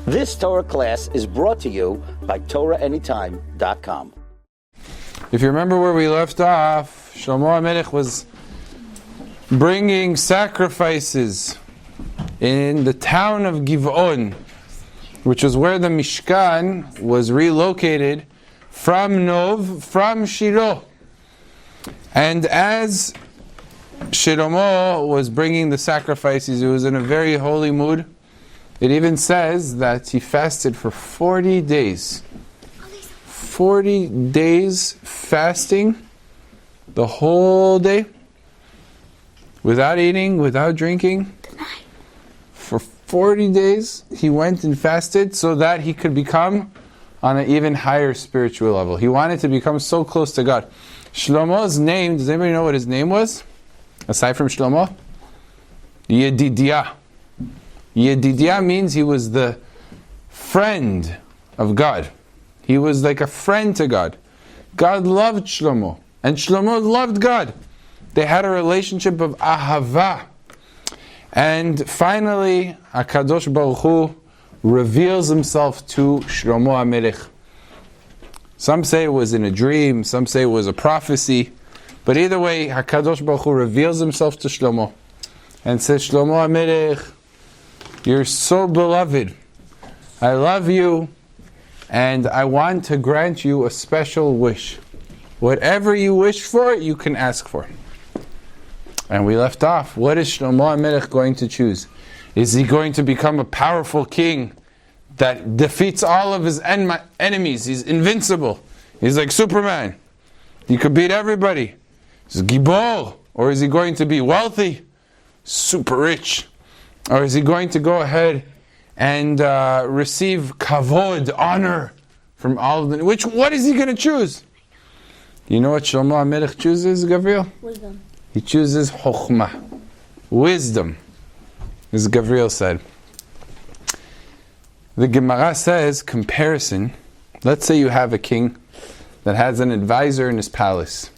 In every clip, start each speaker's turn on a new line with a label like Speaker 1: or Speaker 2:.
Speaker 1: This Torah class is brought to you by TorahAnytime.com.
Speaker 2: If you remember where we left off, Shlomo HaMelech was bringing sacrifices in the town of Giv'on, which is where the Mishkan was relocated from Nov, from Shiloh. And as Shlomo was bringing the sacrifices, he was in a very holy mood. It even says that he fasted for 40 days. 40 days fasting, the whole day, without eating, without drinking. For 40 days, he went and fasted so that he could become on an even higher spiritual level. He wanted to become so close to God. Shlomo's name, does anybody know what his name was? Aside from Shlomo? Yedidiah. Yedidiah means he was the friend of God. He was like a friend to God. God loved Shlomo, and Shlomo loved God. They had a relationship of ahava. And finally, HaKadosh Baruch Hu reveals himself to Shlomo HaMelech. Some say it was in a dream, some say it was a prophecy. But either way, HaKadosh Baruch Hu reveals himself to Shlomo and says, Shlomo HaMelech, you're so beloved. I love you, and I want to grant you a special wish. Whatever you wish for, you can ask for. And we left off. What is Shlomo HaMelech going to choose? Is he going to become a powerful king that defeats all of his enemies? He's invincible. He's like Superman. He could beat everybody. He's Gibor. Or is he going to be wealthy? Super rich. Or is he going to go ahead and receive kavod, honor, from all of them? What is he going to choose? You know what Shlomo HaMelech chooses, Gabriel?
Speaker 3: Wisdom.
Speaker 2: He chooses chokhmah, wisdom, as Gabriel said. The Gemara says, comparison. Let's say you have a king that has an advisor in his palace.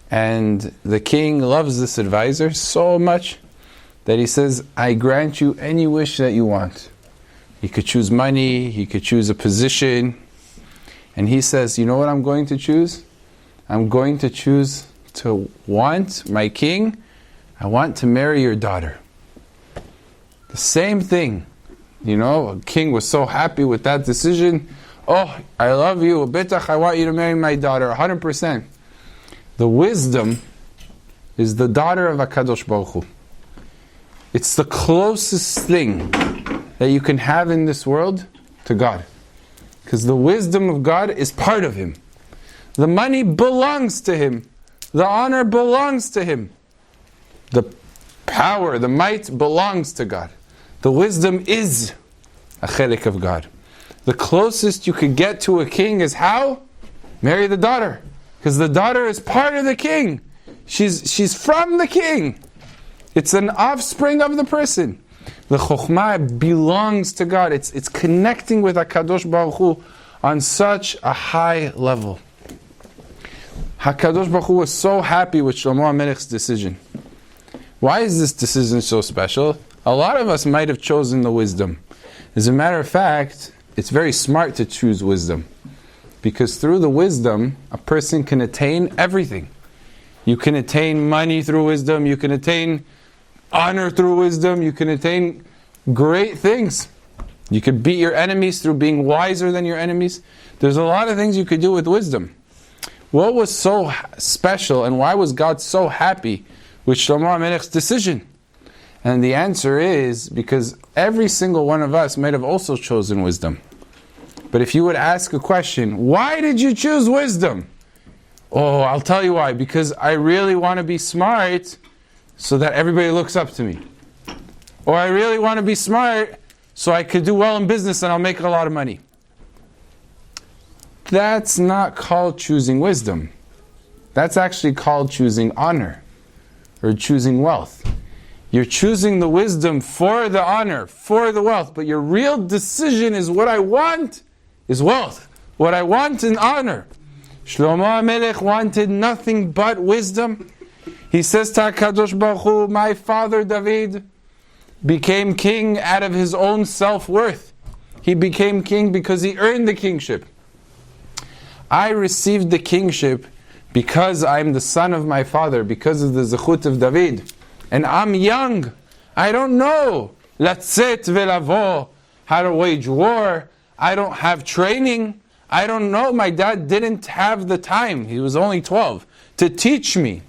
Speaker 2: And the king loves this advisor so much that he says, I grant you any wish that you want. He could choose money, he could choose a position. And he says, you know what I'm going to choose? I'm going to choose to want, my king, I want to marry your daughter. The same thing. You know, a king was so happy with that decision. Oh, I love you. Betach, I want you to marry my daughter, 100%. The wisdom is the daughter of HaKadosh Baruch Hu. It's the closest thing that you can have in this world to God. Because the wisdom of God is part of Him. The money belongs to Him. The honor belongs to Him. The power, the might belongs to God. The wisdom is a chelik of God. The closest you could get to a king is how? Marry the daughter. Because the daughter is part of the king. She's from the king. It's an offspring of the person. The chokhmah belongs to God. It's connecting with HaKadosh Baruch Hu on such a high level. HaKadosh Baruch Hu was so happy with Shlomo HaMelech's decision. Why is this decision so special? A lot of us might have chosen the wisdom. As a matter of fact, it's very smart to choose wisdom. Because through the wisdom, a person can attain everything. You can attain money through wisdom, you can attain honor through wisdom, you can attain great things. You can beat your enemies through being wiser than your enemies. There's a lot of things you could do with wisdom. What was so special and why was God so happy with Shlomo HaMelech's decision? And the answer is because every single one of us might have also chosen wisdom. But if you would ask a question, why did you choose wisdom? Oh, I'll tell you why. Because I really want to be smart so that everybody looks up to me. Or I really want to be smart so I could do well in business and I'll make a lot of money. That's not called choosing wisdom. That's actually called choosing honor or choosing wealth. You're choosing the wisdom for the honor, for the wealth, but your real decision is what I want is wealth. What I want is honor. Shlomo HaMelech wanted nothing but wisdom. He says to HaKadosh Baruch Hu, my father David became king out of his own self-worth. He became king because he earned the kingship. I received the kingship because I'm the son of my father, because of the zechut of David. And I'm young. I don't know. Latzet velavo, how to wage war. I don't have training. I don't know. My dad didn't have the time. He was only 12 to teach me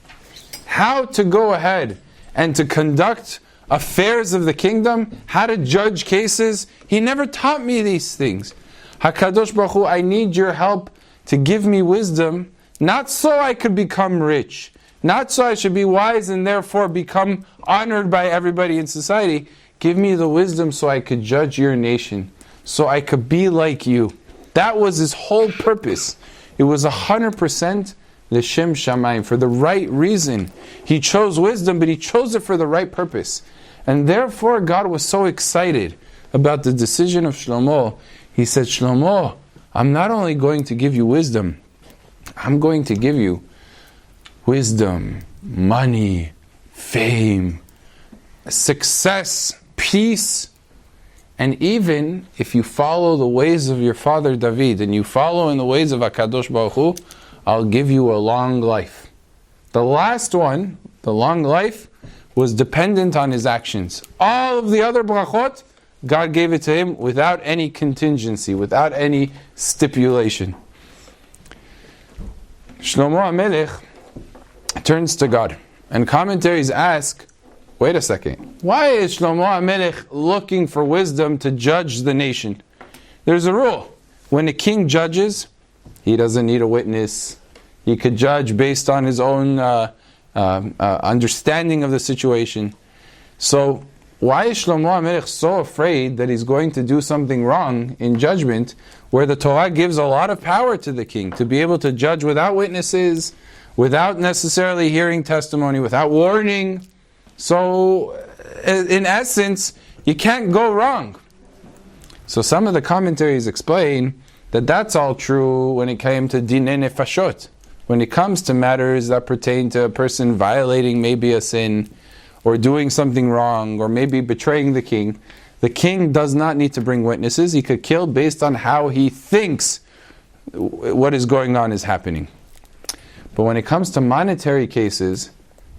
Speaker 2: how to go ahead and to conduct affairs of the kingdom, how to judge cases. He never taught me these things. HaKadosh Baruch Hu, I need your help to give me wisdom, not so I could become rich, not so I should be wise and therefore become honored by everybody in society. Give me the wisdom so I could judge your nation, so I could be like you. That was his whole purpose. It was 100% l'shem shamayim, for the right reason. He chose wisdom, but he chose it for the right purpose. And therefore God was so excited about the decision of Shlomo. He said, Shlomo, I'm not only going to give you wisdom, I'm going to give you wisdom, money, fame, success, peace. And even if you follow the ways of your father David and you follow in the ways of HaKadosh Baruch Hu, I'll give you a long life. The last one, the long life, was dependent on his actions. All of the other brachot, God gave it to him without any contingency, without any stipulation. Shlomo HaMelech turns to God, and commentaries ask, wait a second, why is Shlomo HaMelech looking for wisdom to judge the nation? There's a rule. When a king judges, he doesn't need a witness. He could judge based on his own understanding of the situation. So why is Shlomo HaMelech so afraid that he's going to do something wrong in judgment, where the Torah gives a lot of power to the king to be able to judge without witnesses, without necessarily hearing testimony, without warning? So in essence, you can't go wrong. So some of the commentaries explain that that's all true when it came to dinei nefashot. When it comes to matters that pertain to a person violating maybe a sin, or doing something wrong, or maybe betraying the king does not need to bring witnesses. He could kill based on how he thinks what is going on is happening. But when it comes to monetary cases,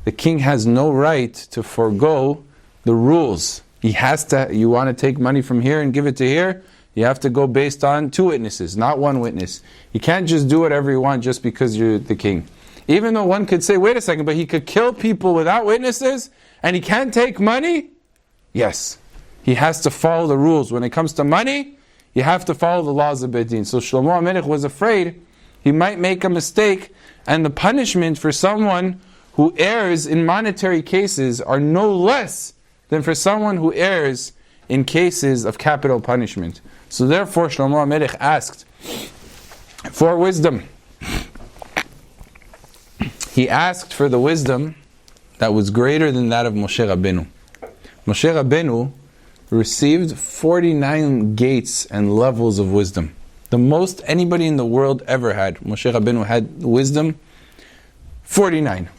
Speaker 2: the king has no right to forego the rules. He has to, you want to take money from here and give it to here, you have to go based on 2 witnesses, not 1 witness. You can't just do whatever you want just because you're the king. Even though one could say, wait a second, but he could kill people without witnesses, and he can't take money? Yes. He has to follow the rules. When it comes to money, you have to follow the laws of Beit Din. So Shlomo HaMelech was afraid he might make a mistake, and the punishment for someone who errs in monetary cases are no less than for someone who errs in cases of capital punishment. So therefore Shlomo HaMelech asked for wisdom. He asked for the wisdom that was greater than that of Moshe Rabbeinu. Moshe Rabbeinu received 49 gates and levels of wisdom. The most anybody in the world ever had. Moshe Rabbeinu had wisdom, 49.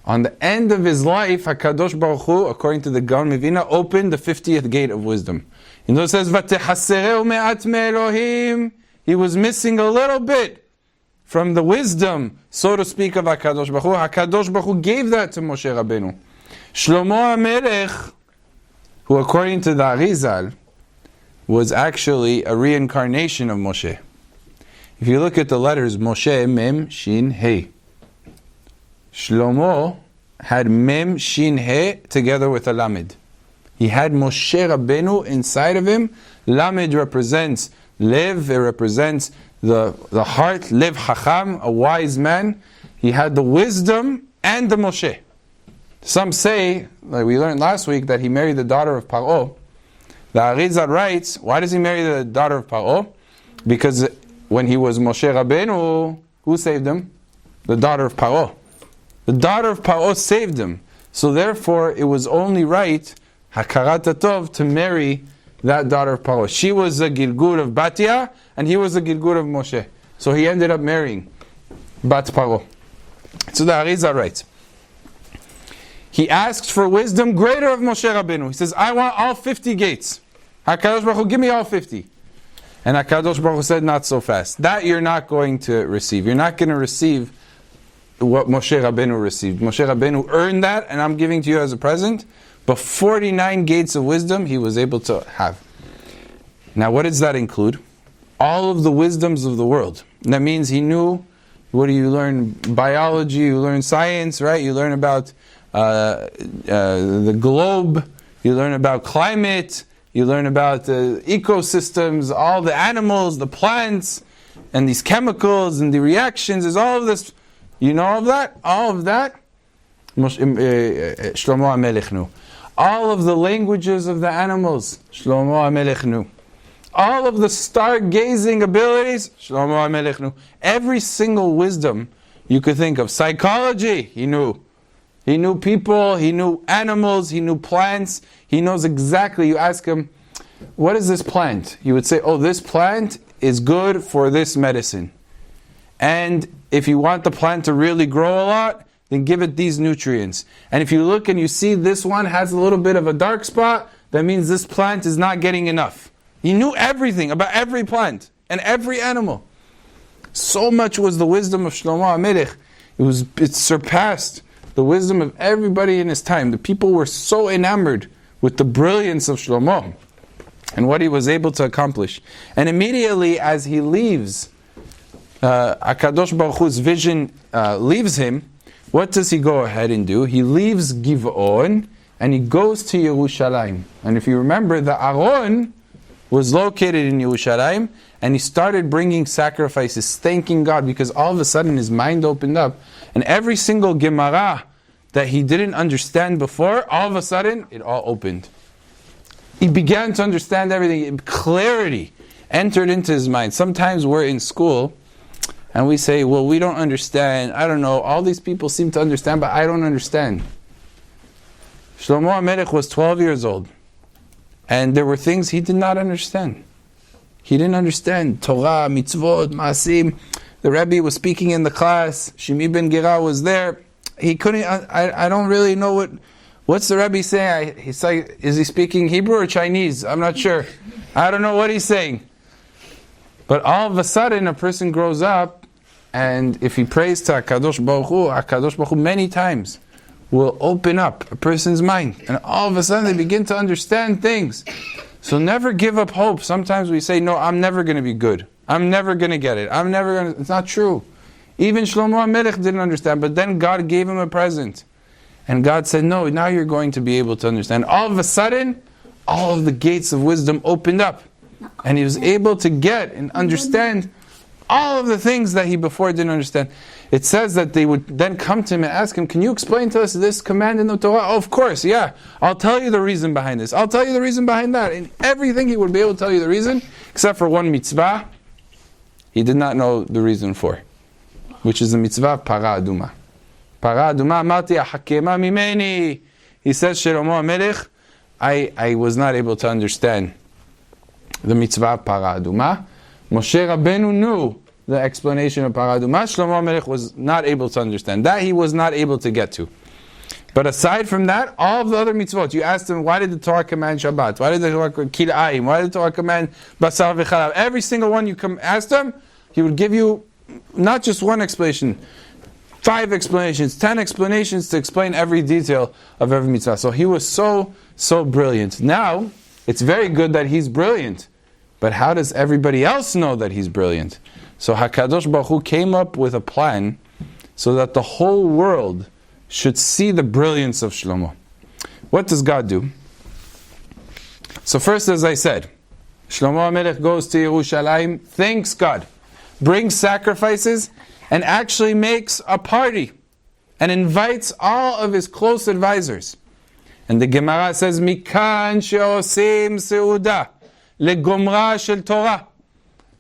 Speaker 2: On the end of his life, HaKadosh Baruch Hu, according to the Gaon Mivina, opened the 50th gate of wisdom. And it says, "Vatechassereu me'at me'Elohim." He was missing a little bit from the wisdom, so to speak, of HaKadosh Baruch Hu. HaKadosh Baruch Hu gave that to Moshe Rabbeinu. Shlomo HaMelech, who according to the Arizal, was actually a reincarnation of Moshe. If you look at the letters, Moshe, Mem, Shin, He. Shlomo had Mem, Shin, He together with a Lamed. He had Moshe Rabbeinu inside of him. Lamed represents Lev, it represents the heart, Lev Chacham, a wise man. He had the wisdom and the Moshe. Some say, like we learned last week, that he married the daughter of Paro. The Arizal writes, why does he marry the daughter of Paro? Because when he was Moshe Rabbeinu, who saved him? The daughter of Paro. The daughter of Paro saved him. So therefore, it was only right, Hakarat Tov, to marry that daughter of Paro. She was a Gilgul of Batia, and he was a Gilgul of Moshe. So he ended up marrying Bat Paro. So the Arizal writes, he asked for wisdom greater of Moshe Rabbeinu. He says, I want all 50 gates. HaKadosh Baruch Hu, give me all 50. And HaKadosh Baruch Hu said, not so fast. That you're not going to receive. You're not going to receive what Moshe Rabbeinu received. Moshe Rabbeinu earned that, and I'm giving to you as a present. But 49 gates of wisdom he was able to have. Now what does that include? All of the wisdoms of the world. And that means he knew, what do you learn? Biology, you learn science, right? You learn about the globe, you learn about climate, you learn about the ecosystems, all the animals, the plants, and these chemicals and the reactions. There's all of this. You know all of that? All of that? Shlomo HaMelech knew. All of the languages of the animals, Shlomo HaMelech knew. All of the stargazing abilities, Shlomo HaMelech knew. Every single wisdom you could think of. Psychology, he knew. He knew people, he knew animals, he knew plants. He knows exactly. You ask him, what is this plant? He would say, oh, this plant is good for this medicine. And if you want the plant to really grow a lot, then give it these nutrients. And if you look and you see this one has a little bit of a dark spot, that means this plant is not getting enough. He knew everything about every plant and every animal. So much was the wisdom of Shlomo HaMelech. It surpassed the wisdom of everybody in his time. The people were so enamored with the brilliance of Shlomo and what he was able to accomplish. And immediately as he leaves, HaKadosh Baruch Hu's vision leaves him, what does he go ahead and do? He leaves Giv'on and he goes to Yerushalayim. And if you remember, the Aron was located in Yerushalayim, and he started bringing sacrifices, thanking God, because all of a sudden his mind opened up, and every single Gemara that he didn't understand before, all of a sudden it all opened. He began to understand everything. Clarity entered into his mind. Sometimes we're in school and we say, well, we don't understand. I don't know. All these people seem to understand, but I don't understand. Shlomo HaMelech was 12 years old. And there were things he did not understand. He didn't understand Torah, mitzvot, maasim. The Rebbe was speaking in the class. Shimi ben Gira was there. He couldn't. I don't really know what's the Rebbe saying. He's like, is he speaking Hebrew or Chinese? I'm not sure. I don't know what he's saying. But all of a sudden, a person grows up, and if he prays to HaKadosh Baruch Hu many times will open up a person's mind, and all of a sudden they begin to understand things. So never give up hope. Sometimes we say, no, I'm never going to be good. I'm never going to get it. It's not true. Even Shlomo HaMelech didn't understand, but then God gave him a present. And God said, no, now you're going to be able to understand. All of a sudden, all of the gates of wisdom opened up. And he was able to get and understand all of the things that he before didn't understand. It says that they would then come to him and ask him, can you explain to us this command in the Torah? Oh, of course, yeah. I'll tell you the reason behind this. I'll tell you the reason behind that. In everything he would be able to tell you the reason, except for one mitzvah, he did not know the reason for, which is the mitzvah of Para Aduma. Para Aduma, Amati Ahakema Mimeni. He says, Shlomo HaMelech, I was not able to understand the mitzvah of Para Aduma. Moshe Rabbeinu knew the explanation of Para Aduma. Shlomo HaMelech was not able to understand. That he was not able to get to. But aside from that, all of the other mitzvot, you asked him, why did the Torah command Shabbat? Why did the Torah Kil'ayim? Why did the Torah command Basar V'chalav? Every single one you asked him, he would give you not just one explanation, 5 explanations, 10 explanations to explain every detail of every mitzvah. So he was so brilliant. Now, it's very good that he's brilliant. But how does everybody else know that he's brilliant? So HaKadosh Baruch Hu came up with a plan so that the whole world should see the brilliance of Shlomo. What does God do? So first, as I said, Shlomo HaMelech goes to Yerushalayim, thanks God, brings sacrifices, and actually makes a party, and invites all of his close advisors. And the Gemara says, Mikan she'osim seudah legomra shel Torah.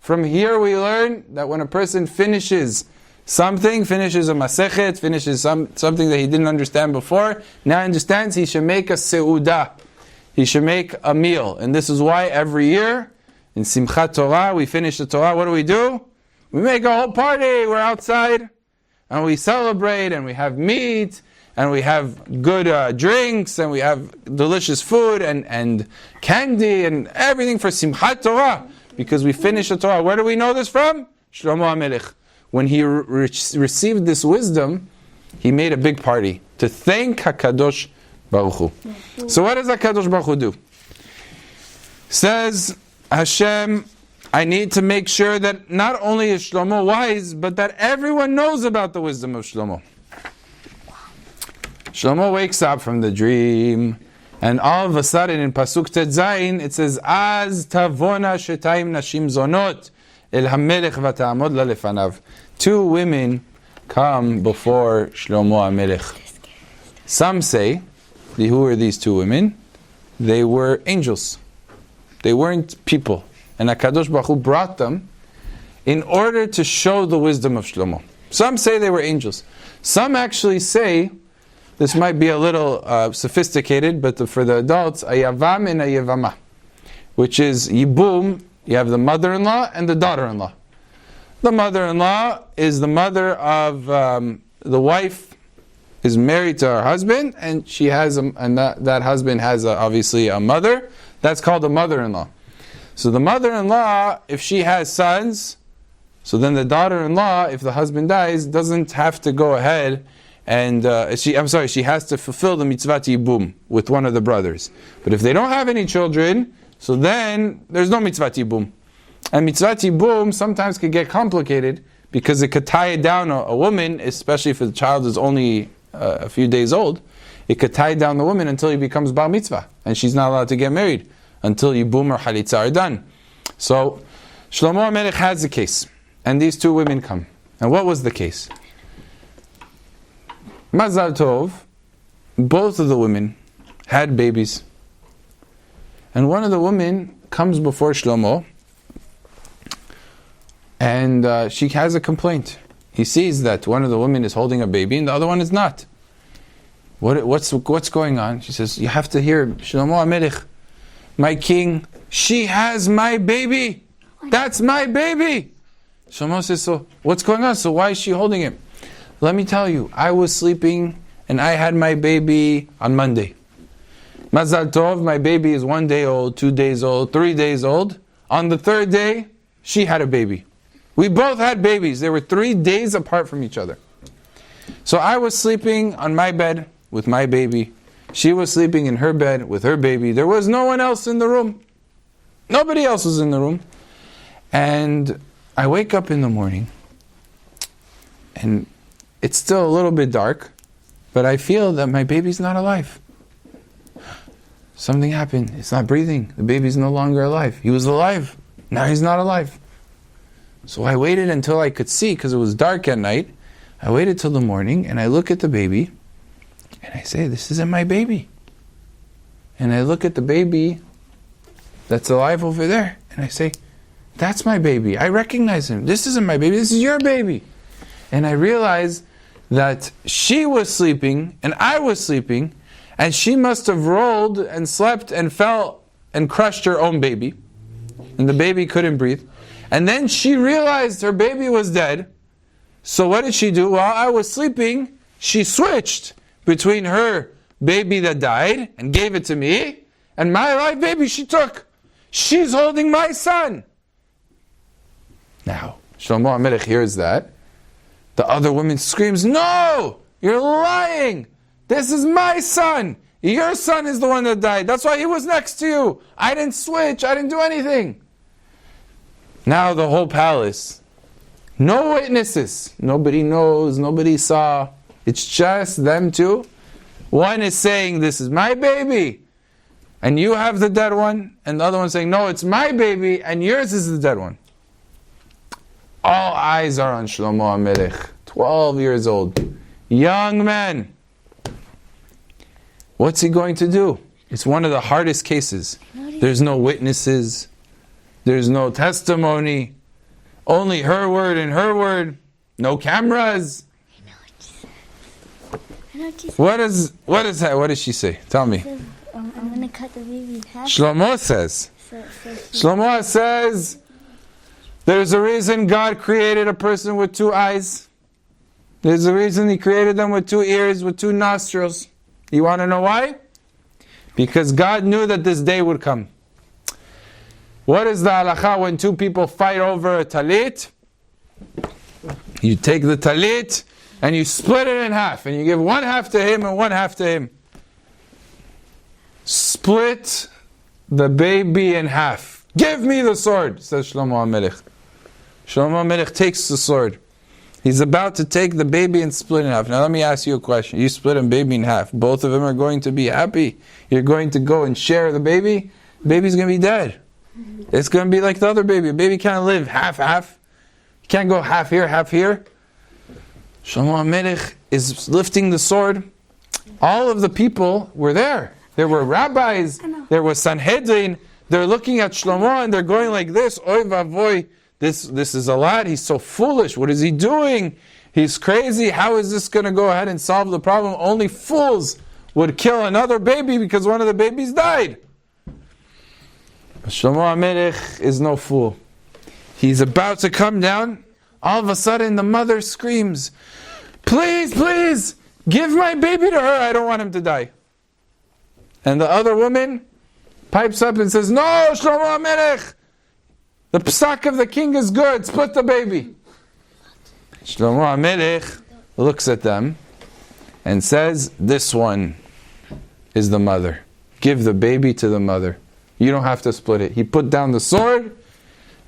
Speaker 2: From here we learn that when a person finishes a masechet, finishes something that he didn't understand before, now understands he should make a seudah. He should make a meal. And this is why every year, in Simchat Torah, we finish the Torah. What do? We make a whole party. We're outside, and we celebrate, and we have meat, and we have good drinks, and we have delicious food, and candy, and everything for Simchat Torah, because we finished the Torah. Where do we know this from? Shlomo HaMelech. When he received this wisdom, he made a big party to thank HaKadosh Baruch Hu. So what does HaKadosh Baruch Hu do? Says Hashem, I need to make sure that not only is Shlomo wise, but that everyone knows about the wisdom of Shlomo. Shlomo wakes up from the dream, and all of a sudden in Pasuk Tet Zayin it says, Az tavona shetayim nashim zonot el hamelech vata'amod la lefanav. 2 women come before Shlomo HaMelech. Some say, who were these 2 women? They were angels. They weren't people. And HaKadosh Baruch Hu brought them in order to show the wisdom of Shlomo. Some say they were angels. Some actually say, this might be a little sophisticated, but for the adults, a yavam and a yavama, which is yibum. You have the mother-in-law and the daughter-in-law. The mother-in-law is the mother of the wife is married to her husband, and she has that husband has obviously a mother. That's called a mother-in-law. So the mother-in-law, if she has sons, so then the daughter-in-law, if the husband dies, doesn't have to go ahead and she has to fulfill the mitzvah yibum with one of the brothers. But if they don't have any children, so then there's no mitzvah yibum. And mitzvah yibum sometimes could get complicated because it could tie down a woman, especially if the child is only a few days old. It could tie down the woman until he becomes bar mitzvah, and she's not allowed to get married until yibum or halitza are done. So Shlomo HaMelech has the case, and these 2 women come. And what was the case? Mazal Tov, both of the women had babies. And one of the women comes before Shlomo, and she has a complaint. He sees that one of the women is holding a baby and the other one is not. What's going on? She says, you have to hear, Shlomo HaMelech, my king, she has my baby. That's my baby. Shlomo says, so what's going on? So why is she holding him? Let me tell you, I was sleeping and I had my baby on Monday. Mazal Tov, my baby is 1 day old, 2 days old, 3 days old. On the 3rd day, she had a baby. We both had babies. They were 3 days apart from each other. So I was sleeping on my bed with my baby. She was sleeping in her bed with her baby. There was no one else in the room. Nobody else was in the room. And I wake up in the morning, and it's still a little bit dark, but I feel that my baby's not alive. Something happened. It's not breathing. The baby's no longer alive. He was alive. Now he's not alive. So I waited until I could see, because it was dark at night. I waited till the morning, and I look at the baby, and I say, this isn't my baby. And I look at the baby that's alive over there, and I say, that's my baby. I recognize him. This isn't my baby. This is your baby. And I realize that she was sleeping, and I was sleeping, and she must have rolled and slept and fell and crushed her own baby. And the baby couldn't breathe. And then she realized her baby was dead. So what did she do? While I was sleeping, she switched between her baby that died and gave it to me, and my live baby she took. She's holding my son. Now, Shlomo HaMelech hears that. The other woman screams, no! You're lying! This is my son! Your son is the one that died. That's why he was next to you. I didn't switch. I didn't do anything. Now the whole palace. No witnesses. Nobody knows. Nobody saw. It's just them 2. One is saying, this is my baby, and you have the dead one. And the other one saying, no, it's my baby, and yours is the dead one. All eyes are on Shlomo HaMelech. 12 years old. Young man. What's he going to do? It's one of the hardest cases. There's no witnesses. There's no testimony. Only her word and her word. No cameras. What is that? What does she say? Tell me.
Speaker 3: I'm going to cut the baby in half.
Speaker 2: Shlomo says. Shlomo says, there's a reason God created a person with 2 eyes. There's a reason He created them with 2 ears, with 2 nostrils. You want to know why? Because God knew that this day would come. What is the halacha when 2 people fight over a talit? You take the talit and you split it in half, and you give 1 half to him and 1 half to him. Split the baby in half. Give me the sword, says Shlomo HaMelech. Shlomo HaMelech takes the sword. He's about to take the baby and split it in half. Now let me ask you a question. You split a baby in half. Both of them are going to be happy. You're going to go and share the baby. The baby's going to be dead. It's going to be like the other baby. A baby can't live half-half. You can't go half here, half here. Shlomo HaMelech is lifting the sword. All of the people were there. There were rabbis. There was Sanhedrin. They're looking at Shlomo and they're going like this. Oy vavoy. This is a lot. He's so foolish. What is he doing? He's crazy. How is this going to go ahead and solve the problem? Only fools would kill another baby because one of the babies died. Shlomo HaMelech is no fool. He's about to come down. All of a sudden the mother screams, please, please, give my baby to her. I don't want him to die. And the other woman pipes up and says, no, Shlomo HaMelech, the psak of the king is good. Split the baby. Shlomo HaMelech looks at them and says, this one is the mother. Give the baby to the mother. You don't have to split it. He put down the sword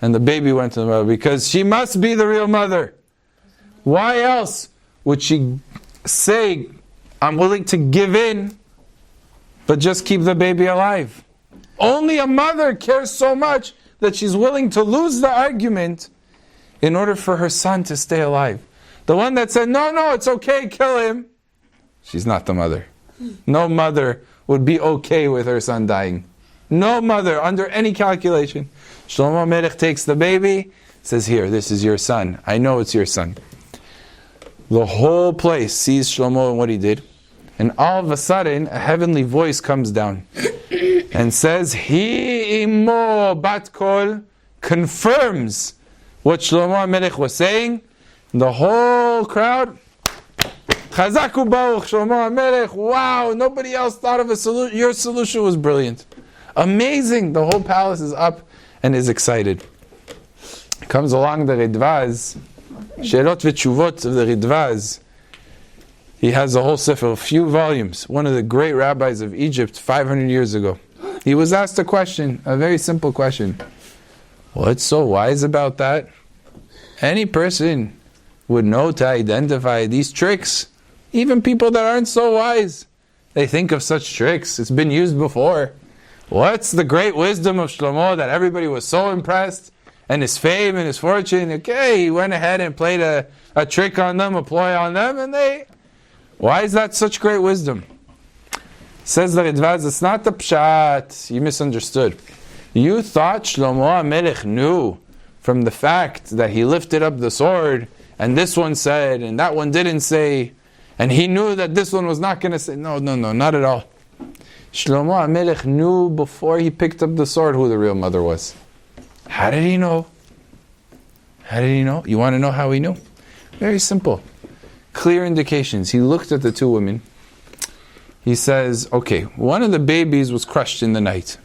Speaker 2: and the baby went to the mother because she must be the real mother. Why else would she say, I'm willing to give in, but just keep the baby alive? Only a mother cares so much that she's willing to lose the argument in order for her son to stay alive. The one that said, no, it's okay, kill him, she's not the mother. No mother would be okay with her son dying. No mother, under any calculation. Shlomo HaMelech takes the baby, says, here, this is your son. I know it's your son. The whole place sees Shlomo and what he did. And all of a sudden, a heavenly voice comes down and says, Hi imo bat kol, confirms what Shlomo HaMelech was saying. The whole crowd, Chazaku Baruch Shlomo HaMelech, wow, nobody else thought of a solution. Your solution was brilliant. Amazing. The whole palace is up and is excited. Comes along the Ridvaz, Shelot v'Tshuvot of the Ridvaz. He has a whole sefer, a few volumes. One of the great rabbis of Egypt 500 years ago. He was asked a question, a very simple question. What's so wise about that? Any person would know to identify these tricks. Even people that aren't so wise, they think of such tricks. It's been used before. What's the great wisdom of Shlomo that everybody was so impressed? And his fame and his fortune. Okay, he went ahead and played a trick on them, a ploy on them, and they... Why is that such great wisdom? Says the Ridvaz, it's not the pshat. You misunderstood. You thought Shlomo HaMelech knew from the fact that he lifted up the sword, and this one said, and that one didn't say, and he knew that this one was not going to say. No, not at all. Shlomo HaMelech knew before he picked up the sword who the real mother was. How did he know? You want to know how he knew? Very simple. Clear indications. He looked at the 2 women. He says, okay, one of the babies was crushed in the night.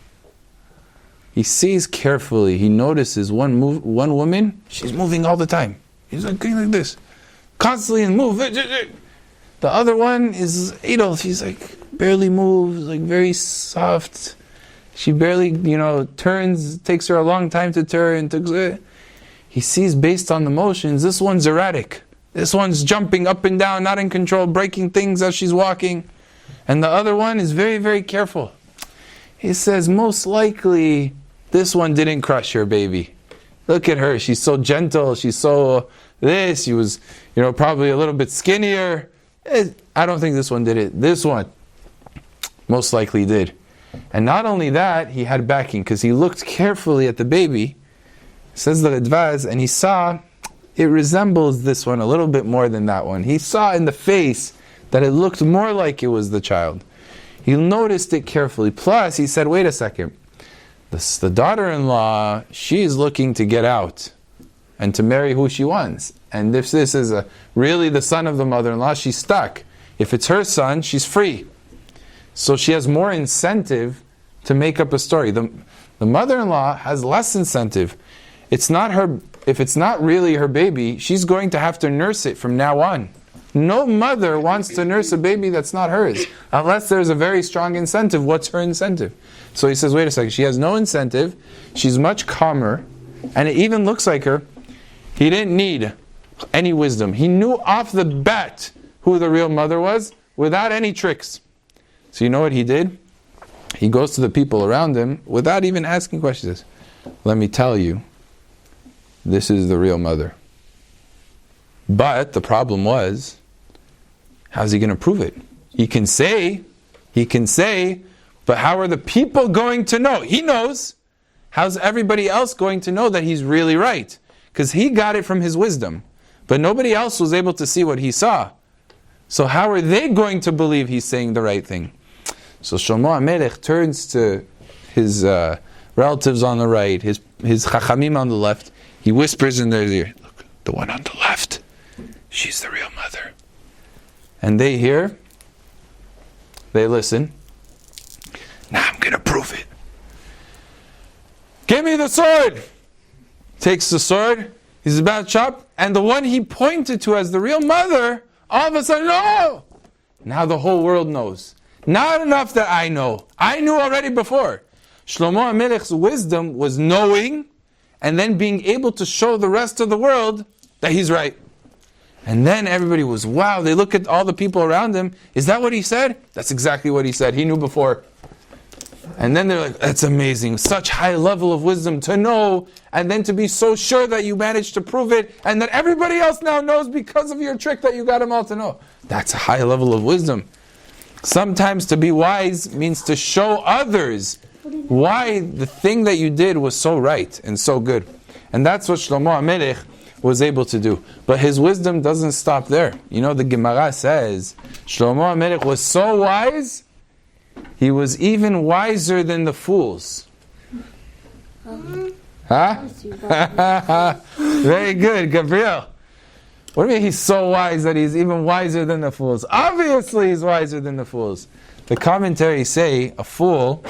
Speaker 2: He sees carefully. He notices one woman, she's moving all the time. He's like going like this. Constantly and move. The other one is idle. She's like barely moves, like very soft. She barely, turns. Takes her a long time to turn. He sees based on the motions, this one's erratic. This one's jumping up and down, not in control, breaking things as she's walking. And the other one is very, very careful. He says, most likely, this one didn't crush her baby. Look at her. She's so gentle. She's so this. She was, probably a little bit skinnier. I don't think this one did it. This one most likely did. And not only that, he had backing because he looked carefully at the baby, says the Ridvaz, and he saw it resembles this one a little bit more than that one. He saw in the face that it looked more like it was the child. He noticed it carefully. Plus, he said, wait a second. The daughter-in-law, she's looking to get out. and to marry who she wants. And if this is really the son of the mother-in-law, she's stuck. If it's her son, she's free. So she has more incentive to make up a story. The mother-in-law has less incentive. It's not her. If it's not really her baby, she's going to have to nurse it from now on. No mother wants to nurse a baby that's not hers, unless there's a very strong incentive. What's her incentive? So he says, wait a second, she has no incentive, she's much calmer, and it even looks like her. He didn't need any wisdom. He knew off the bat who the real mother was, without any tricks. So you know what he did? He goes to the people around him, without even asking questions. Let me tell you, this is the real mother. But the problem was, how's he going to prove it? He can say, but how are the people going to know? He knows. How's everybody else going to know that he's really right? Because he got it from his wisdom. But nobody else was able to see what he saw. So how are they going to believe he's saying the right thing? So Shlomo HaMelech turns to his relatives on the right, his chachamim on the left. He whispers in their ear, look, the one on the left, she's the real mother. And they hear, they listen. Now I'm going to prove it. Give me the sword! Takes the sword, he's about to chop, and the one he pointed to as the real mother, all of a sudden, no! Now the whole world knows. Not enough that I know. I knew already before. Shlomo HaMelech's wisdom was knowing, and then being able to show the rest of the world that he's right. And then everybody was, wow, they look at all the people around him. Is that what he said? That's exactly what he said. He knew before. And then they're like, that's amazing. Such high level of wisdom to know, and then to be so sure that you managed to prove it, and that everybody else now knows because of your trick that you got them all to know. That's a high level of wisdom. Sometimes to be wise means to show others why the thing that you did was so right and so good. And that's what Shlomo HaMelech was able to do. But his wisdom doesn't stop there. You know, the Gemara says, Shlomo HaMelech was so wise, he was even wiser than the fools. Huh? Very good, Gabriel. What do you mean he's so wise that he's even wiser than the fools? Obviously he's wiser than the fools. The commentaries say, a fool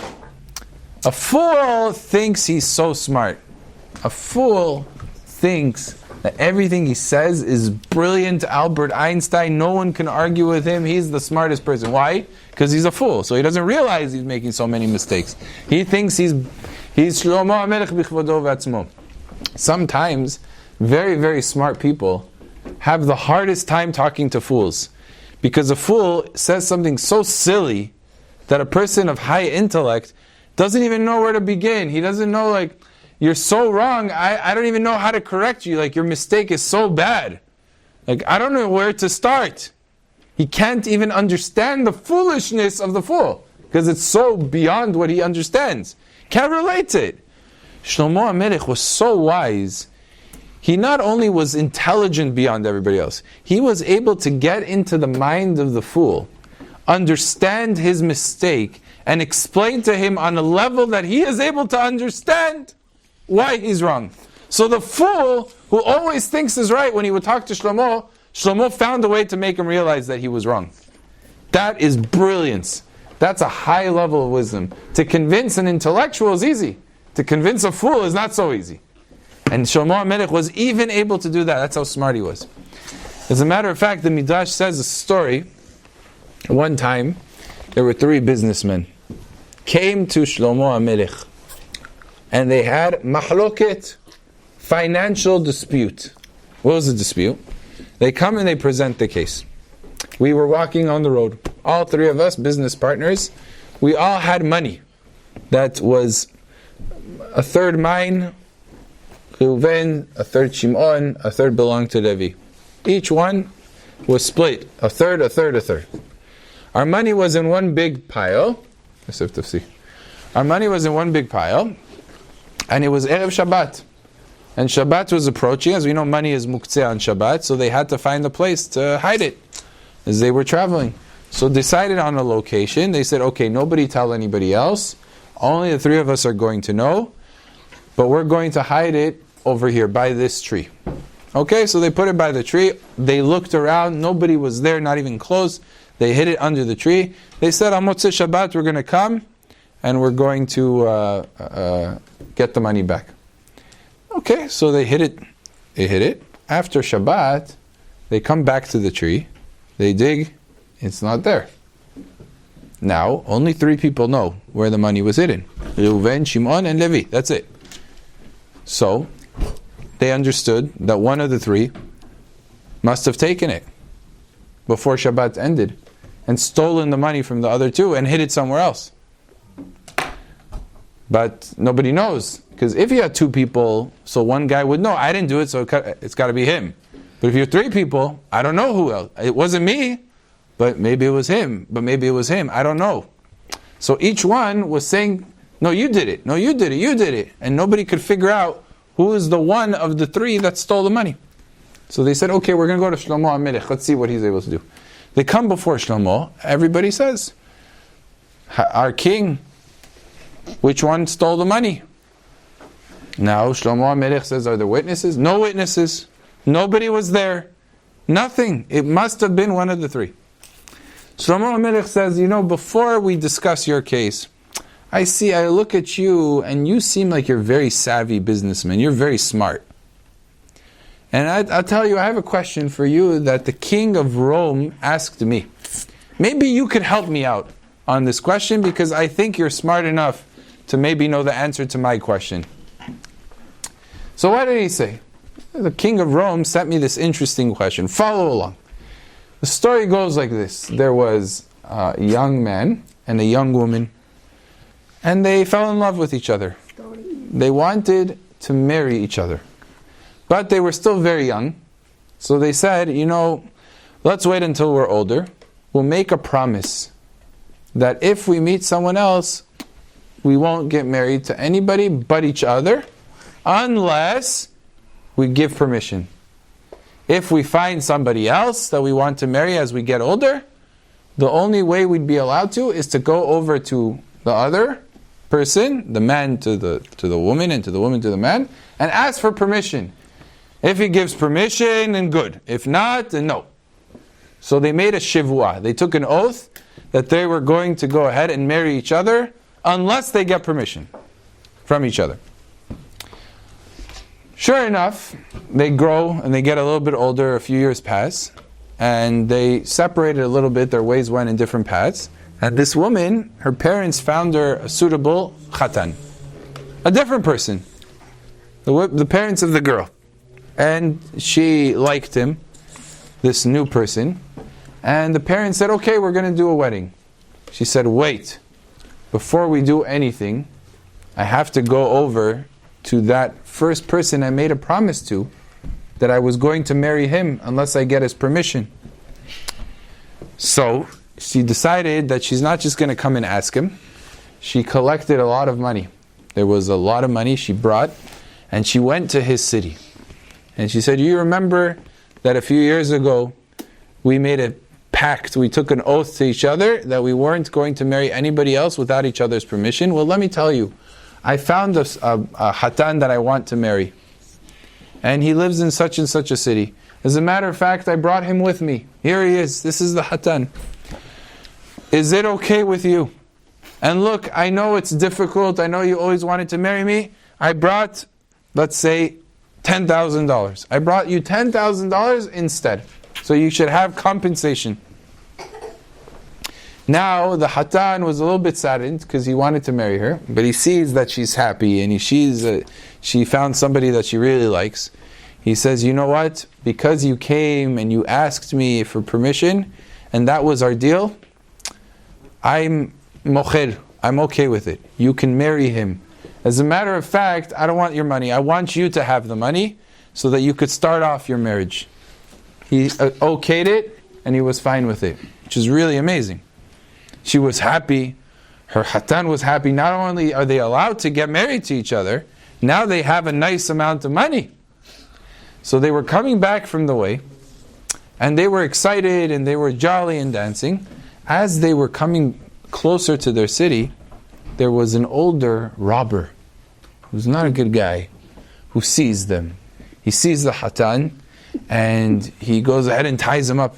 Speaker 2: thinks he's so smart. A fool thinks that everything he says is brilliant. Albert Einstein, no one can argue with him. He's the smartest person. Why? Because he's a fool. So he doesn't realize he's making so many mistakes. He thinks he's Shlomo HaMelech b'chvodo v'atzmo. Sometimes, very, very smart people have the hardest time talking to fools. Because a fool says something so silly that a person of high intellect doesn't even know where to begin. He doesn't know, like, you're so wrong, I don't even know how to correct you. Like, your mistake is so bad. Like, I don't know where to start. He can't even understand the foolishness of the fool, because it's so beyond what he understands. Can't relate to it. Shlomo HaMelech was so wise. He not only was intelligent beyond everybody else, he was able to get into the mind of the fool, understand his mistake, and explain to him on a level that he is able to understand why he's wrong. So the fool, who always thinks is right, when he would talk to Shlomo, Shlomo found a way to make him realize that he was wrong. That is brilliance. That's a high level of wisdom. To convince an intellectual is easy. To convince a fool is not so easy. And Shlomo HaMelech was even able to do that. That's how smart he was. As a matter of fact, the Midrash says a story. One time, there were 3 businessmen. Came to Shlomo HaMelech. And they had mahloket, financial dispute. What was the dispute? They come and they present the case. We were walking on the road. All 3 of us, business partners, we all had money. That was a third mine, Reuven, a third Shimon, a third belonged to Levi. Each one was split, a third, a third, a third. Our money was in one big pile. Our money was in one big pile, and it was Erev Shabbat. And Shabbat was approaching. As we know, money is muktzeh on Shabbat, so they had to find a place to hide it as they were traveling. So decided on a location. They said, okay, nobody tell anybody else. Only the 3 of us are going to know, but we're going to hide it over here by this tree. Okay, so they put it by the tree. They looked around. Nobody was there, not even close. They hid it under the tree. They said, on Motzei Shabbat, we're going to come and we're going to get the money back. Okay, so they hid it. They hid it. After Shabbat, they come back to the tree. They dig. It's not there. Now, only 3 people know where the money was hidden. Reuven, Shimon, and Levi. That's it. So, they understood that one of the 3 must have taken it before Shabbat ended and stolen the money from the other 2 and hid it somewhere else. But nobody knows, because if you had 2 people, so one guy would know, I didn't do it, so it's got to be him. But if you're 3 people, I don't know who else. It wasn't me, but maybe it was him. But maybe it was him. I don't know. So each one was saying, no, you did it. No, you did it. You did it. And nobody could figure out who is the one of the 3 that stole the money. So they said, okay, we're going to go to Shlomo HaMelech. Let's see what he's able to do. They come before Shlomo. Everybody says, our king, which one stole the money? Now Shlomo HaMelech says, are there witnesses? No witnesses. Nobody was there. Nothing. It must have been one of the 3. Shlomo HaMelech says, before we discuss your case, I look at you, and you seem like you're a very savvy businessman. You're very smart. And I'll tell you, I have a question for you that the king of Rome asked me. Maybe you could help me out on this question, because I think you're smart enough to maybe know the answer to my question. So what did he say? The king of Rome sent me this interesting question. Follow along. The story goes like this. There was a young man and a young woman, and they fell in love with each other. They wanted to marry each other. But they were still very young. So they said, let's wait until we're older. We'll make a promise that if we meet someone else, we won't get married to anybody but each other, unless we give permission. If we find somebody else that we want to marry as we get older, the only way we'd be allowed to is to go over to the other person, the man to the woman, and to the woman to the man, and ask for permission. If he gives permission, then good. If not, then no. So they made a shivua. They took an oath that they were going to go ahead and marry each other unless they get permission from each other. Sure enough, they grow and they get a little bit older, a few years pass, and they separated a little bit, their ways went in different paths. And this woman, her parents found her a suitable khatan, a different person, the parents of the girl. And she liked him, this new person, and the parents said, okay, we're going to do a wedding. She said, wait, before we do anything, I have to go over to that first person I made a promise to, that I was going to marry him unless I get his permission. So she decided that she's not just going to come and ask him. She collected a lot of money. There was a lot of money she brought, and she went to his city. And she said, you remember that a few years ago we made a pact, we took an oath to each other that we weren't going to marry anybody else without each other's permission? Well, let me tell you, I found a hatan that I want to marry. And he lives in such and such a city. As a matter of fact, I brought him with me. Here he is. This is the hatan. Is it okay with you? And look, I know it's difficult. I know you always wanted to marry me. I brought, let's say, $10,000. I brought you $10,000 instead. So you should have compensation. Now the hatan was a little bit saddened because he wanted to marry her, but he sees that she's happy and she found somebody that she really likes. He says, you know what? Because you came and you asked me for permission, and that was our deal, I'm mocher. I'm okay with it. You can marry him. As a matter of fact, I don't want your money. I want you to have the money so that you could start off your marriage. He okayed it, and he was fine with it, which is really amazing. She was happy. Her hatan was happy. Not only are they allowed to get married to each other, now they have a nice amount of money. So they were coming back from the way, and they were excited, and they were jolly and dancing. As they were coming closer to their city, there was an older robber, who's not a good guy, who sees them. He sees the hatan, And he goes ahead and ties him up.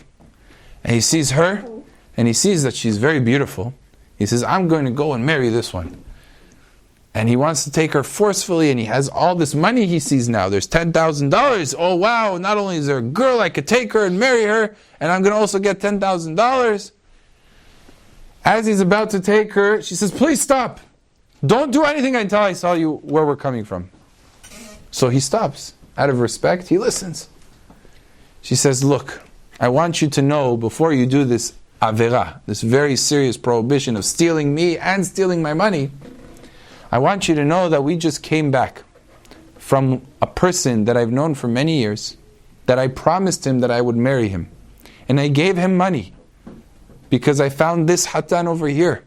Speaker 2: And he sees her, and he sees that she's very beautiful. He says, I'm going to go and marry this one. And he wants to take her forcefully, and he has all this money he sees now. There's $10,000. Oh wow, not only is there a girl, I could take her and marry her, and I'm going to also get $10,000. As he's about to take her, she says, please stop. Don't do anything until I tell you where we're coming from. So he stops. Out of respect, he listens. She says, look, I want you to know before you do this avera, this very serious prohibition of stealing me and stealing my money, I want you to know that we just came back from a person that I've known for many years, that I promised him that I would marry him. And I gave him money because I found this hatan over here.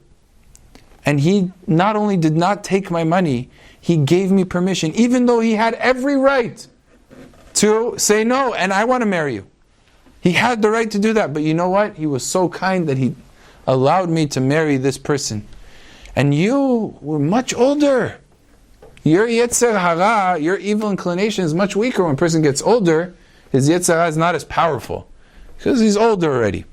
Speaker 2: And he not only did not take my money, he gave me permission, even though he had every right to say no, and I want to marry you. He had the right to do that, but you know what? He was so kind that he allowed me to marry this person. And you were much older. Your Yetzer Hara, your evil inclination is much weaker when a person gets older. His Yetzer Hara is not as powerful because he's older already.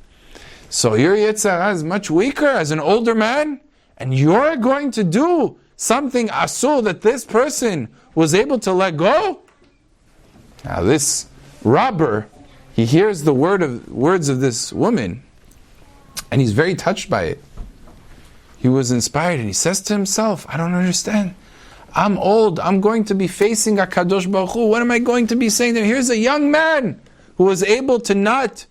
Speaker 2: So your Yetzer Hara is much weaker as an older man, and you're going to do something asur that this person was able to let go? Now this robber, he hears the words of this woman, and he's very touched by it. He was inspired, and he says to himself, I don't understand. I'm old. I'm going to be facing HaKadosh Baruch Hu. What am I going to be saying there? Here's a young man who was able to not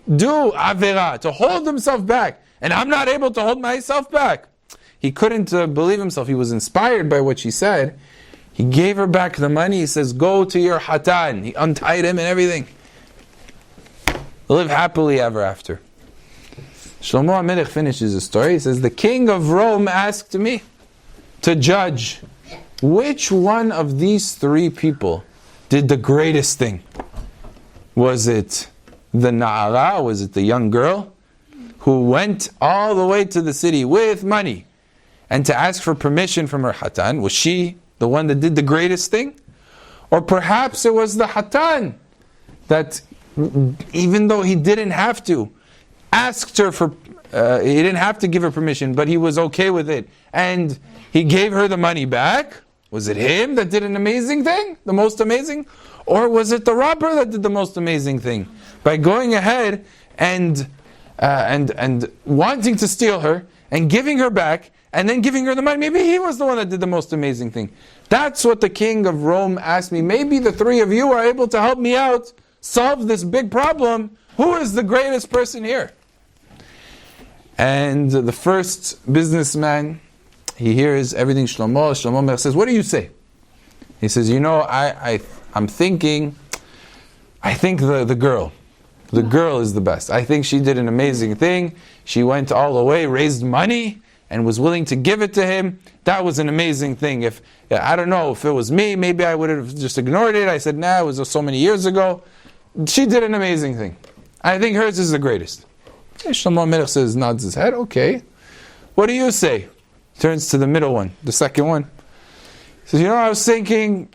Speaker 2: do avera, to hold himself back, and I'm not able to hold myself back. He couldn't believe himself. He was inspired by what she said. He gave her back the money. He says, go to your hatan. He untied him and everything. Live happily ever after. Shlomo HaMelech finishes the story. He says, the king of Rome asked me to judge which one of these three people did the greatest thing. Was it the Na'ara? Was it the young girl who went all the way to the city with money and to ask for permission from her hatan? Was she the one that did the greatest thing? Or perhaps it was the hatan that, even though he didn't have to, asked her for, he didn't have to give her permission, but he was okay with it, and he gave her the money back. Was it him that did an amazing thing, the most amazing? Or was it the robber that did the most amazing thing? By going ahead and wanting to steal her, and giving her back, and then giving her the money. Maybe he was the one that did the most amazing thing. That's what the king of Rome asked me. Maybe the three of you are able to help me out, solve this big problem. Who is the greatest person here? And the first businessman, he hears everything Shlomo. Shlomo says, what do you say? He says, you know, I'm thinking, I think the girl. The girl is the best. I think she did an amazing thing. She went all the way, raised money, and was willing to give it to him. That was an amazing thing. If I don't know, if it was me, maybe I would have just ignored it. I said, nah, it was so many years ago. She did an amazing thing. I think hers is the greatest. Shlomo HaMelech says, nods his head, okay. What do you say? Turns to the middle one, the second one. He says, you know, I was thinking,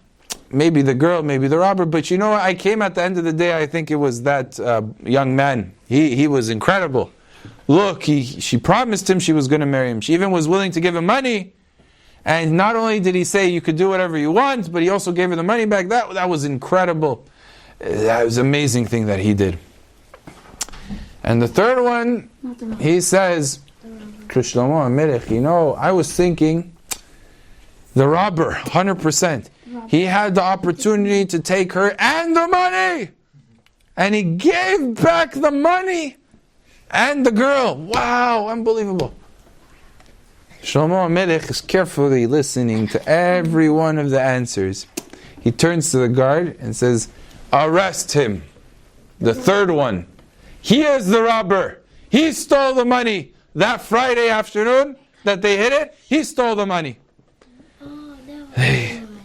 Speaker 2: maybe the girl, maybe the robber, but you know what? I came at the end of the day, I think it was that young man. He was incredible. Look, she promised him she was going to marry him. She even was willing to give him money. And not only did he say you could do whatever you want, but he also gave her the money back. That was incredible. That was an amazing thing that he did. And the third one, he says, to Shlomo HaMelech, you know, I was thinking, the robber, 100%. He had the opportunity to take her and the money. And he gave back the money and the girl. Wow, unbelievable. Shlomo HaMelech is carefully listening to every one of the answers. He turns to the guard and says, arrest him. The third one. He is the robber. He stole the money. That Friday afternoon that they hit it, he stole the money.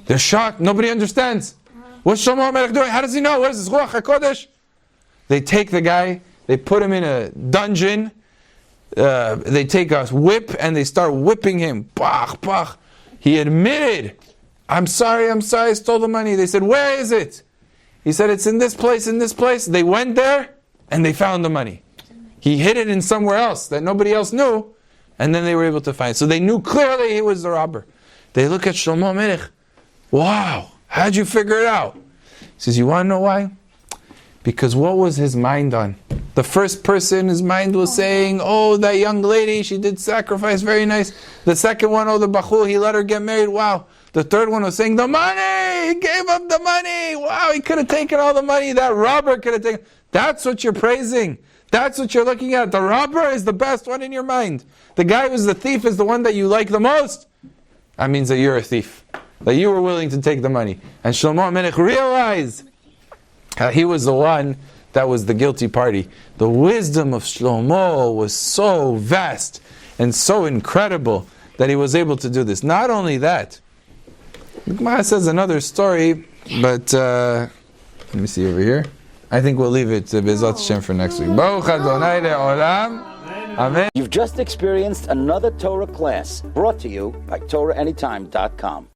Speaker 2: They're shocked. Nobody understands. What's Shlomo HaMelech doing? How does he know? Where's his Ruach HaKodesh? They take the guy, they put him in a dungeon, they take a whip and they start whipping him. Bach, bach. He admitted, I'm sorry, I stole the money. They said, where is it? He said, it's in this place, in this place. They went there, and they found the money. He hid it in somewhere else that nobody else knew, and then they were able to find it. So they knew clearly he was the robber. They look at Shlomo Melech. Wow, how'd you figure it out? He says, you want to know why? Because what was his mind on? The first person, his mind was saying, oh, that young lady, she did sacrifice, very nice. The second one, oh, the bachur, he let her get married, wow. The third one was saying, the money! He gave up the money! Wow, he could have taken all the money. That robber could have taken... That's what you're praising. That's what you're looking at. The robber is the best one in your mind. The guy who's the thief is the one that you like the most. That means that you're a thief. That you were willing to take the money. And Shlomo Melech realized he was the one that was the guilty party. The wisdom of Shlomo was so vast and so incredible that he was able to do this. Not only that, the Gemara says another story, but let me see over here. I think we'll leave it to Bezat Hashem for next week. Baruch Adonai le'olam. Amen.
Speaker 1: You've just experienced another Torah class brought to you by TorahAnytime.com.